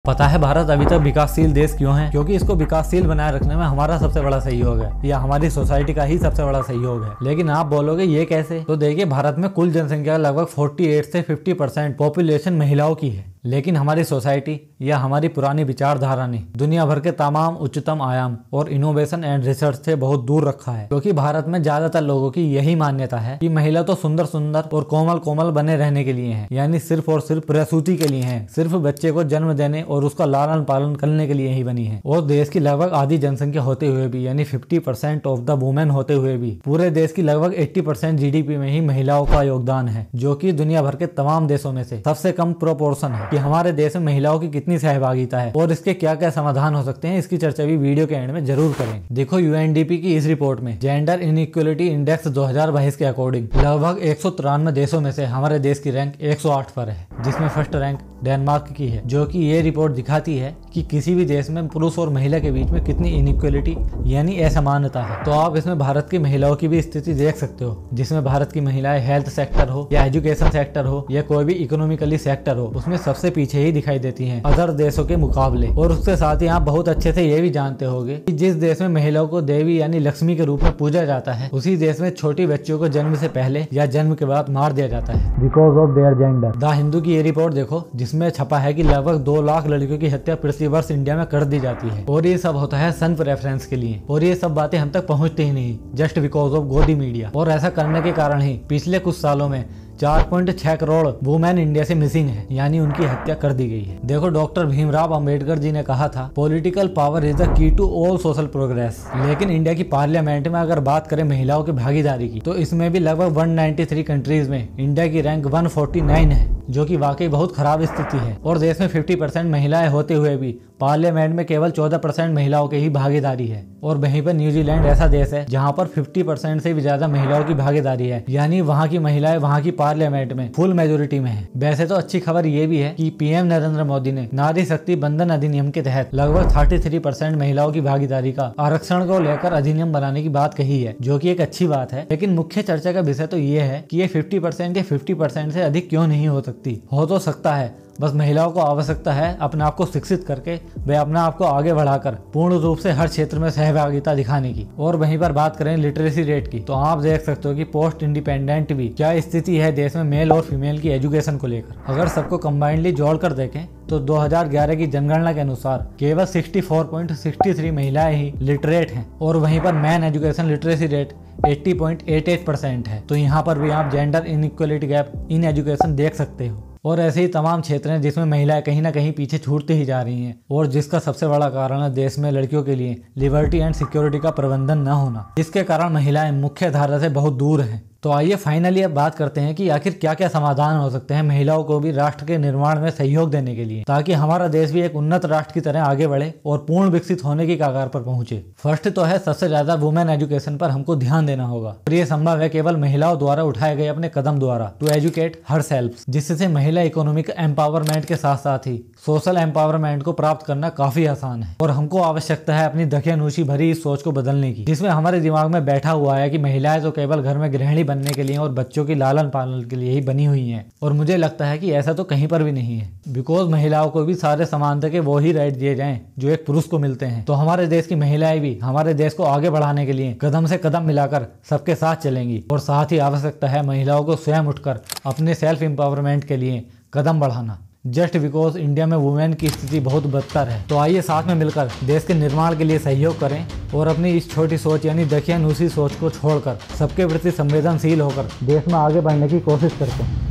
पता है भारत अभी तक विकासशील देश क्यों है? क्योंकि इसको विकासशील बनाए रखने में हमारा सबसे बड़ा सहयोग है या हमारी सोसाइटी का ही सबसे बड़ा सहयोग है। लेकिन आप बोलोगे ये कैसे? तो देखिए, भारत में कुल जनसंख्या लगभग 48 से 50% पॉपुलेशन महिलाओं की है, लेकिन हमारी सोसाइटी या हमारी पुरानी विचारधारा ने दुनिया भर के तमाम उच्चतम आयाम और इनोवेशन एंड रिसर्च से बहुत दूर रखा है। क्योंकि भारत में ज्यादातर लोगों की यही मान्यता है कि महिला तो सुंदर सुंदर और कोमल कोमल बने रहने के लिए है, यानी सिर्फ और सिर्फ प्रसूति के लिए है, सिर्फ बच्चे को जन्म देने और उसका लालन पालन करने के लिए ही बनी है। और देश की लगभग आधी जनसंख्या होते हुए भी, यानी 50% ऑफ द वुमेन होते हुए भी, पूरे देश की लगभग 80% जीडीपी में ही महिलाओं का योगदान है, जो कि दुनिया भर के तमाम देशों में से सबसे कम प्रोपोर्शन है। कि हमारे देश में महिलाओं की कितनी सहभागिता है और इसके क्या क्या समाधान हो सकते हैं, इसकी चर्चा भी वीडियो के एंड में जरूर करें। देखो, यूएनडीपी की इस रिपोर्ट में जेंडर इनइक्वलिटी इंडेक्स 2022 के अकॉर्डिंग लगभग 193 देशों में से हमारे देश की रैंक 108 पर है, जिसमें फर्स्ट रैंक डेनमार्क की है। जो कि ये रिपोर्ट दिखाती है कि किसी भी देश में पुरुष और महिला के बीच में कितनी इनइक्वलिटी यानी असमानता है। तो आप इसमें भारत की महिलाओं की भी स्थिति देख सकते हो, जिसमें भारत की महिलाएं हेल्थ सेक्टर हो या एजुकेशन सेक्टर हो या कोई भी इकोनॉमिकली सेक्टर हो, उसमें सबसे पीछे ही दिखाई देती हैं अदर देशों के मुकाबले। और उसके साथ ही आप बहुत अच्छे से ये भी जानते होंगे कि जिस देश में महिलाओं को देवी यानी लक्ष्मी के रूप में पूजा जाता है, उसी देश में छोटी बच्चियों को जन्म से पहले या जन्म के बाद मार दिया जाता है because of their gender. The Hindu की ये रिपोर्ट देखो, जिसमें छपा है कि लगभग 2 लाख लड़कियों की हत्या प्रति वर्ष इंडिया में कर दी जाती है। और ये सब होता है सन प्रेफरेंस के लिए, और ये सब बातें हम तक पहुंचती ही नहीं, जस्ट बिकॉज ऑफ गोदी मीडिया। और ऐसा करने के कारण ही पिछले कुछ सालों में 4.6 करोड़ वुमेन इंडिया से मिसिंग है, यानी उनकी हत्या कर दी गई है। देखो, डॉक्टर भीमराव अंबेडकर जी ने कहा था, political power is the key to all social progress. लेकिन इंडिया की पार्लियामेंट में अगर बात करें महिलाओं की भागीदारी की, तो इसमें भी लगभग 193 कंट्रीज में इंडिया की रैंक 149 है, जो कि वाकई बहुत खराब स्थिति है। और देश में 50% महिलाएं होते हुए भी पार्लियामेंट में केवल 14% महिलाओं की ही भागीदारी है। और वहीं पर न्यूजीलैंड ऐसा देश है जहां पर 50% से भी ज्यादा महिलाओं की भागीदारी है, यानी वहां की महिलाएं वहां की पार्लियामेंट में फुल मेजोरिटी में है। वैसे तो अच्छी खबर ये भी है कि पीएम नरेंद्र मोदी ने नारी शक्ति बंधन अधिनियम के तहत लगभग 33% महिलाओं की भागीदारी का आरक्षण को लेकर अधिनियम बनाने की बात कही है, जो कि एक अच्छी बात है। लेकिन मुख्य चर्चा का विषय तो ये है कि ये 50% या 50% से अधिक क्यों नहीं हो सकती। हो तो सकता है, बस महिलाओं को आवश्यकता है अपने आप को शिक्षित करके वे अपने आप को आगे बढ़ाकर पूर्ण रूप से हर क्षेत्र में सहभागिता दिखाने की। और वहीं पर बात करें लिटरेसी रेट की, तो आप देख सकते हो कि पोस्ट इंडिपेंडेंट भी क्या स्थिति है देश में मेल और फीमेल की एजुकेशन को लेकर। अगर सबको कंबाइंडली जोड़कर देखें तो 2011 की जनगणना के अनुसार केवल 64.63 महिलाएं ही लिटरेट हैं, और वहीं पर मैन एजुकेशन लिटरेसी रेट 80.88% है। तो यहाँ पर भी आप gender inequality gap in education देख सकते हो। और ऐसे ही तमाम क्षेत्र हैं जिसमें महिलाएं कहीं ना कहीं पीछे छूटती ही जा रही हैं, और जिसका सबसे बड़ा कारण है देश में लड़कियों के लिए लिबर्टी एंड सिक्योरिटी का प्रबंधन न होना, जिसके कारण महिलाएं मुख्य धारा से बहुत दूर हैं। तो आइए फाइनली अब बात करते हैं कि आखिर क्या क्या समाधान हो सकते हैं महिलाओं को भी राष्ट्र के निर्माण में सहयोग देने के लिए, ताकि हमारा देश भी एक उन्नत राष्ट्र की तरह आगे बढ़े और पूर्ण विकसित होने की कगार पर पहुंचे। फर्स्ट तो है, सबसे ज्यादा वुमेन एजुकेशन पर हमको ध्यान देना होगा, और ये संभव है केवल महिलाओं द्वारा उठाए गए अपने कदम द्वारा, टू एजुकेट हर सेल्फ, जिससे महिला इकोनॉमिक एम्पावरमेंट के साथ साथ ही सोशल एम्पावरमेंट को प्राप्त करना काफी आसान है। और हमको आवश्यकता है अपनी दकियानूशी भरी इस सोच को बदलने की, जिसमें हमारे दिमाग में बैठा हुआ है कि महिलाएं तो केवल घर में गृहिणी बनने के लिए और बच्चों की लालन पालन के लिए ही बनी हुई हैं। और मुझे लगता है कि ऐसा तो कहीं पर भी नहीं है, बिकॉज महिलाओं को भी सारे समानता के वो ही राइट दिए जाएं जो एक पुरुष को मिलते हैं। तो हमारे देश की महिलाएं भी हमारे देश को आगे बढ़ाने के लिए कदम से कदम मिलाकर सबके साथ चलेंगी। और साथ ही आवश्यकता है महिलाओं को स्वयं उठकर अपने सेल्फ एम्पावरमेंट के लिए कदम बढ़ाना, जस्ट बिकॉज इंडिया में वुमेन की स्थिति बहुत बदतर है। तो आइए साथ में मिलकर देश के निर्माण के लिए सहयोग करें और अपनी इस छोटी सोच यानी दकियानूसी सोच को छोड़कर सबके प्रति संवेदनशील होकर देश में आगे बढ़ने की कोशिश करते हैं।